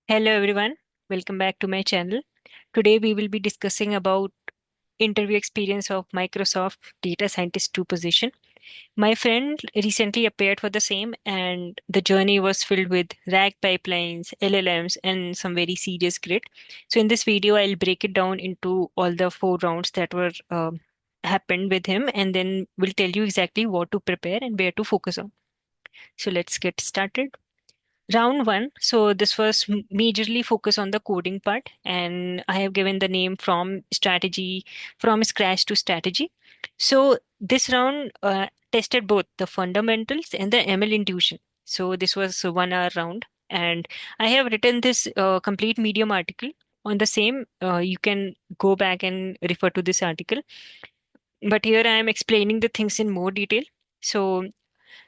Hello everyone, welcome back to my channel. Today we will be discussing about interview experience of Microsoft Data Scientist 2 position. My friend recently appeared for the same and the journey was filled with RAG pipelines, LLMs and some very serious grit. So in this video I'll break it down into all the four rounds that were happened with him and then we'll tell you exactly what to prepare and where to focus on. So let's get started. Round one. So this was majorly focused on the coding part, and I have given the name from scratch to strategy. So this round tested both the fundamentals and the ML intuition. So this was a 1 hour round, and I have written this complete Medium article on the same. You can go back and refer to this article, but here I am explaining the things in more detail. So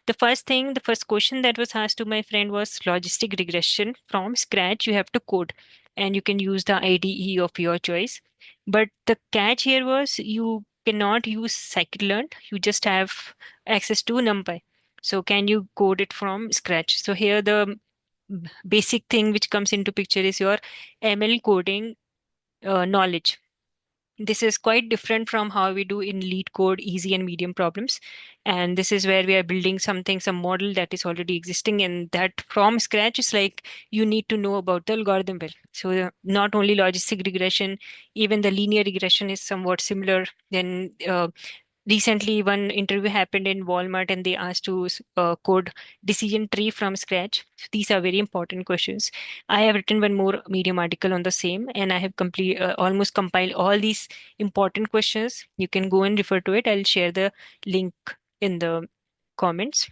the first question that was asked to my friend was logistic regression from scratch. You have to code and you can use the IDE of your choice. But the catch here was you cannot use scikit-learn. You just have access to NumPy. So can you code it from scratch? So here the basic thing which comes into picture is your ML coding knowledge. This is quite different from how we do in lead code, easy and medium problems. And this is where we are building something, some model that is already existing, and that from scratch is like you need to know about the algorithm well. So not only logistic regression, even the linear regression is somewhat similar. Then recently one interview happened in Walmart and they asked to code decision tree from scratch. These are very important questions. I have written one more Medium article on the same and I have almost compiled all these important questions. You can go and refer to it. I'll share the link in the comments.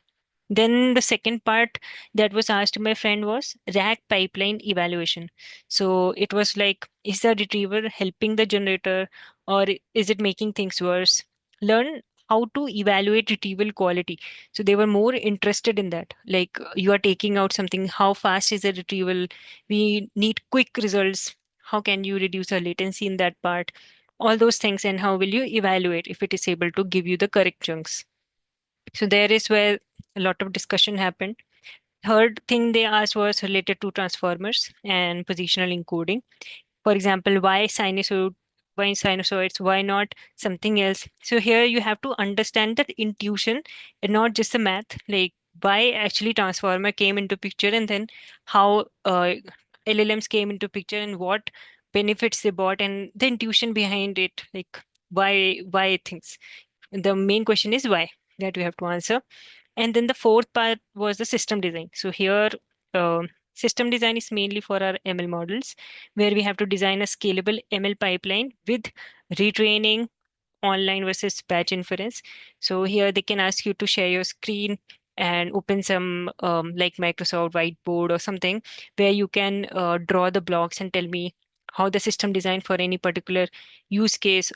Then the second part that was asked to my friend was RAG pipeline evaluation. So it was like, is the retriever helping the generator or is it making things worse? Learn how to evaluate retrieval quality. So they were more interested in that. Like you are taking out something, how fast is the retrieval? We need quick results. How can you reduce the latency in that part? All those things, and how will you evaluate if it is able to give you the correct chunks? So there is where a lot of discussion happened. Third thing they asked was related to transformers and positional encoding. For example, why sinusoids, why not something else? So here you have to understand that intuition and not just the math, like why actually transformer came into picture and then how LLMs came into picture and what benefits they brought and the intuition behind it, like why things. The main question is why that we have to answer. And then the fourth part was the system design. So here, system design is mainly for our ML models, where we have to design a scalable ML pipeline with retraining, online versus batch inference. So here they can ask you to share your screen and open some like Microsoft Whiteboard or something where you can draw the blocks and tell me how the system design for any particular use case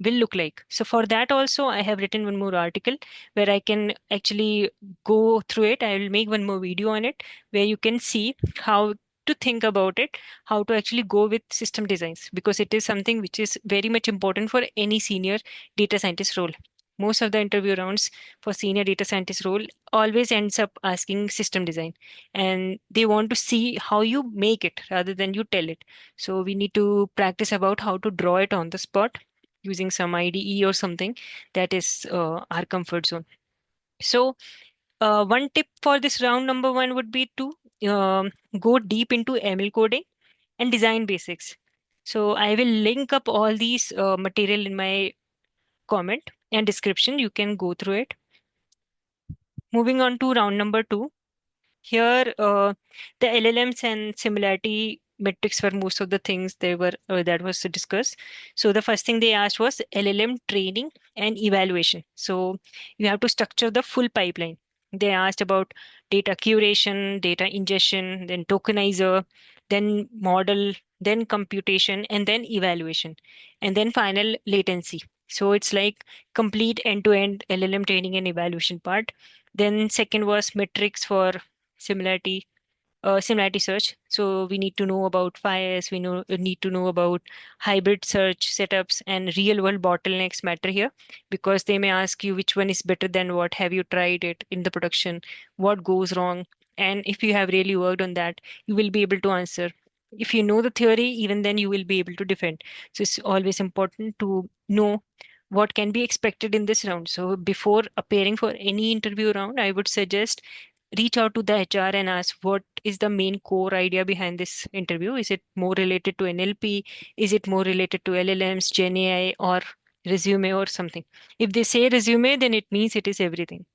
will look like. So for that also, I have written one more article where I can actually go through it. I will make one more video on it where you can see how to think about it, how to actually go with system designs, because it is something which is very much important for any senior data scientist role. Most of the interview rounds for senior data scientist role always ends up asking system design, and they want to see how you make it rather than you tell it. So we need to practice about how to draw it on the spot using some IDE or something that is our comfort zone. So, one tip for this round number one would be to go deep into ML coding and design basics. So, I will link up all these material in my comment and description. You can go through it. Moving on to round number two. Here, the LLMs and similarity metrics were most of the things they were that was discussed. So the first thing they asked was LLM training and evaluation. So you have to structure the full pipeline. They asked about data curation, data ingestion, then tokenizer, then model, then computation, and then evaluation, and then final latency. So it's like complete end-to-end LLM training and evaluation part. Then second was metrics for similarity similarity search. So we need to know about FIS, need to know about hybrid search setups, and real world bottlenecks matter here because they may ask you which one is better than what, have you tried it in the production, what goes wrong, and if you have really worked on that, you will be able to answer. if you know the theory, even then you will be able to defend. So it's always important to know what can be expected in this round. So before appearing for any interview round, I would suggest reach out to the HR and ask what is the main core idea behind this interview. Is it more related to NLP? Is it more related to LLMs, Gen AI, or resume or something? If they say resume, then it means it is everything.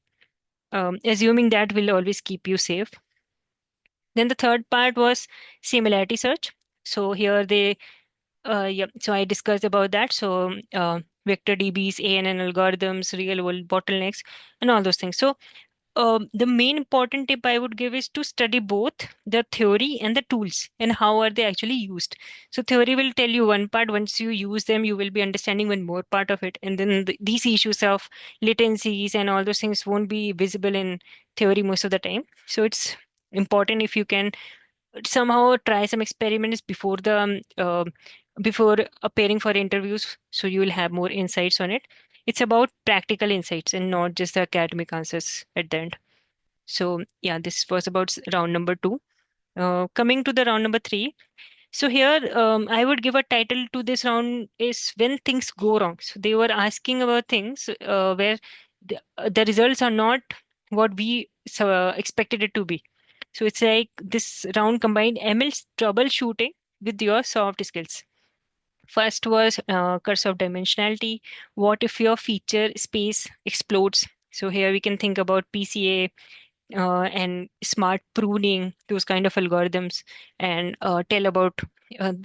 Assuming that will always keep you safe. Then the third part was similarity search. So here they, yeah, so I discussed about that. So vector DBs, ANN algorithms, real world bottlenecks, and all those things. So the main important tip I would give is to study both the theory and the tools and how are they actually used. So theory will tell you one part. Once you use them, you will be understanding one more part of it. And then these issues of latencies and all those things won't be visible in theory most of the time. So it's important if you can somehow try some experiments before the before appearing for interviews, so you will have more insights on it. It's about practical insights and not just the academic answers at the end. So yeah, this was about round number two. Coming to the round number three. So here, I would give a title to this round is when things go wrong. So they were asking about things where the results are not what we expected it to be. So it's like this round combined ML's troubleshooting with your soft skills. First was curse of dimensionality. What if your feature space explodes? So here we can think about PCA and smart pruning, those kind of algorithms, and tell about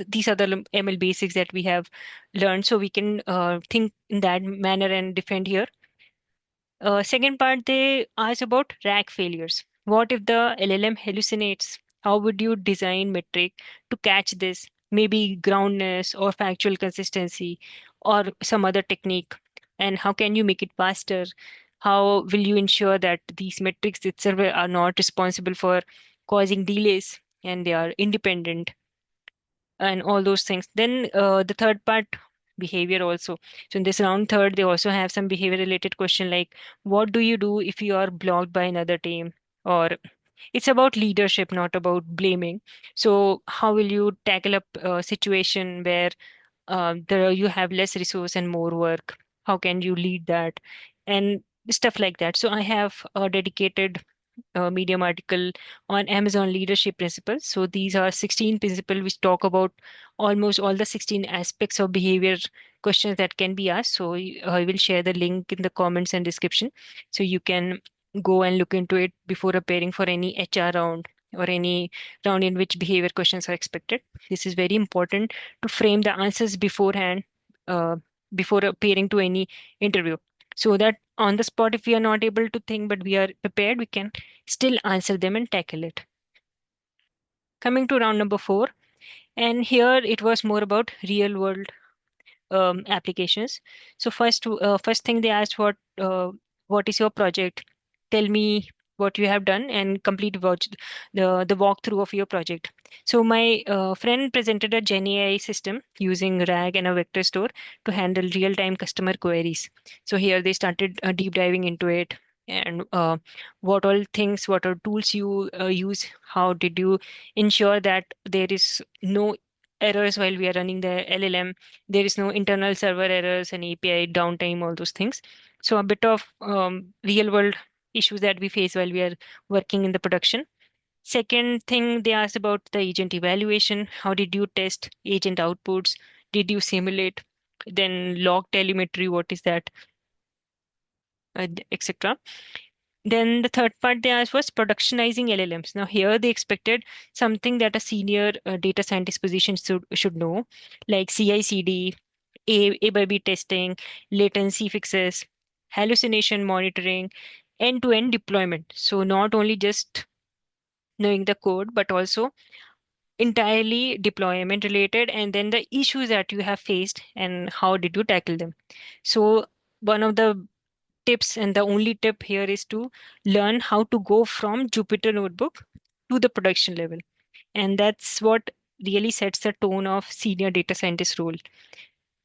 these other ML basics that we have learned. So we can think in that manner and defend here. Second part, they asked about RAG failures. What if the LLM hallucinates? How would you design metric to catch this? Maybe groundness or factual consistency or some other technique. And how can you make it faster? How will you ensure that these metrics itself are not responsible for causing delays and they are independent? And all those things. Then the third part, behavior also. So in this round third, they also have some behavior related question like, what do you do if you are blocked by another team? Or it's about leadership, not about blaming. So how will you tackle a situation where you have less resource and more work? How can you lead that? And stuff like that. So I have a dedicated Medium article on Amazon leadership principles. So these are 16 principles which talk about almost all the 16 aspects of behavior questions that can be asked. So I will share the link in the comments and description. So you can go and look into it before appearing for any HR round or any round in which behavior questions are expected. This is very important to frame the answers beforehand, uh, before appearing to any interview, so that on the spot, if we are not able to think but we are prepared, we can still answer them and tackle it. Coming to round number four, and here it was more about real world applications. So first thing they asked, what is your project? Tell me what you have done and complete the walkthrough of your project. So my friend presented a Gen AI system using RAG and a vector store to handle real-time customer queries. So here they started deep diving into it, and what all things, what all tools you use, how did you ensure that there is no errors while we are running the LLM, there is no internal server errors and API downtime, all those things. So a bit of real world issues that we face while we are working in the production. Second thing they asked about the agent evaluation. How did you test agent outputs? Did you simulate? Then log telemetry, what is that? Etc. Then the third part they asked was productionizing LLMs. Now here they expected something that a senior data scientist position should know, like CI/CD, A by B testing, latency fixes, hallucination monitoring, end-to-end deployment. So not only just knowing the code, but also entirely deployment related, and then the issues that you have faced and how did you tackle them. So one of the tips, and the only tip here, is to learn how to go from Jupyter Notebook to the production level. And that's what really sets the tone of senior data scientist role.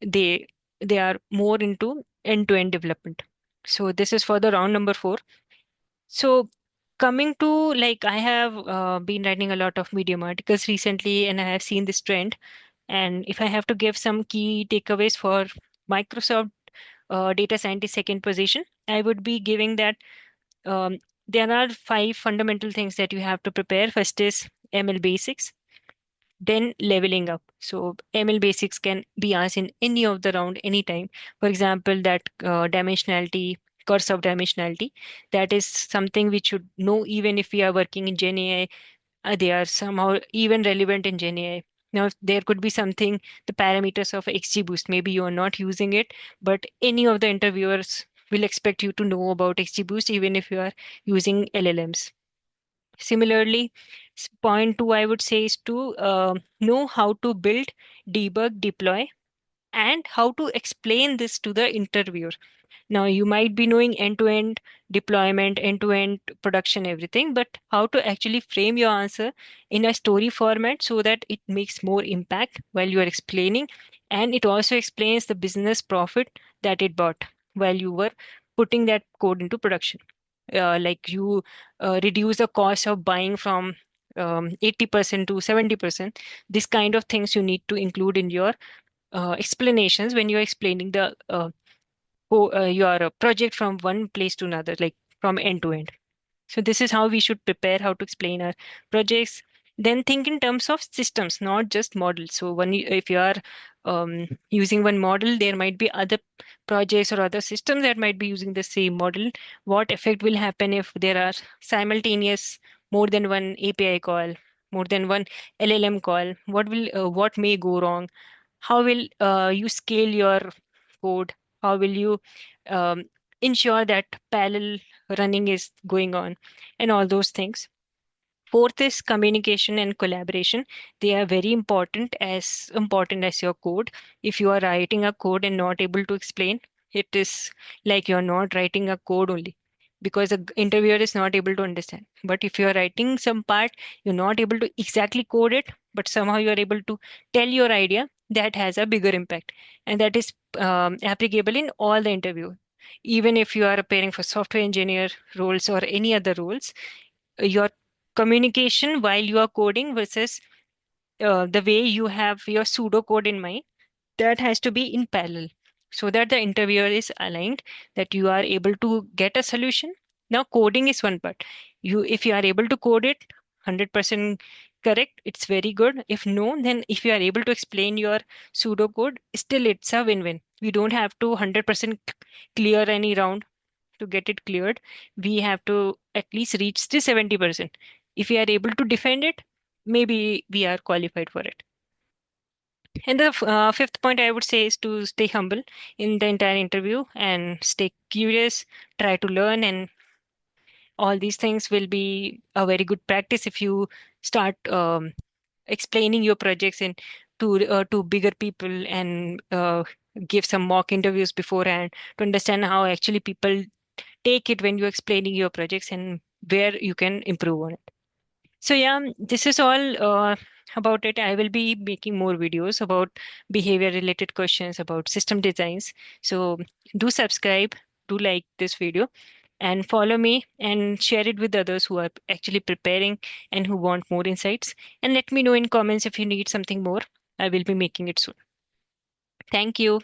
They they are more into end-to-end development. So this is for the round number four. So Coming to, like, I have been writing a lot of Medium articles recently, and I have seen this trend. And if I have to give some key takeaways for Microsoft data scientist second position, I would be giving that um, there are five fundamental things that you have to prepare. First is ML basics, then leveling up. So ML basics can be asked in any of the round anytime. For example, that dimensionality, curse of dimensionality, that is something we should know even if we are working in Gen AI. They are somehow even relevant in Gen AI. Now, there could be something, the parameters of XGBoost, maybe you are not using it, but any of the interviewers will expect you to know about XGBoost even if you are using LLMs. Similarly, point two, I would say, is to know how to build, debug, deploy, and how to explain this to the interviewer. Now, you might be knowing end-to-end deployment, end-to-end production, everything, but how to actually frame your answer in a story format so that it makes more impact while you are explaining, and it also explains the business profit that it brought while you were putting that code into production. Like you reduce the cost of buying from 80% to 70%. This kind of things you need to include in your explanations when you're explaining the your project from one place to another, like from end to end. So this is how we should prepare, how to explain our projects. Then think in terms of systems, not just models. So if you are using one model, there might be other projects or other systems that might be using the same model. What effect will happen if there are simultaneous more than one API call, more than one LLM call? What may go wrong? How will you scale your code? How will you um, ensure that parallel running is going on, and all those things. Fourth is communication and collaboration. They are very important as your code. If you are writing a code and not able to explain, it is like you're not writing a code only, because the interviewer is not able to understand. But if you are writing some part, you're not able to exactly code it, but somehow you are able to tell your idea, that has a bigger impact. And that is applicable in all the interview. Even if you are preparing for software engineer roles or any other roles, your communication while you are coding versus the way you have your pseudo code in mind, that has to be in parallel so that the interviewer is aligned, that you are able to get a solution. Now coding is one part. If you are able to code it 100% correct, it's very good. If no, then if you are able to explain your pseudo code, still it's a win-win. We don't have to 100% clear any round to get it cleared. We have to at least reach the 70%. If we are able to defend it, maybe we are qualified for it. And the fifth point I would say is to stay humble in the entire interview and stay curious, try to learn, and all these things will be a very good practice if you start explaining your projects in to bigger people, and give some mock interviews beforehand to understand how actually people take it when you're explaining your projects and where you can improve on it. So yeah, this is all about it. I will be making more videos about behavior related questions about system designs. So do subscribe, do like this video, and follow me and share it with others who are actually preparing and who want more insights. And let me know in comments if you need something more. I will be making it soon. Thank you.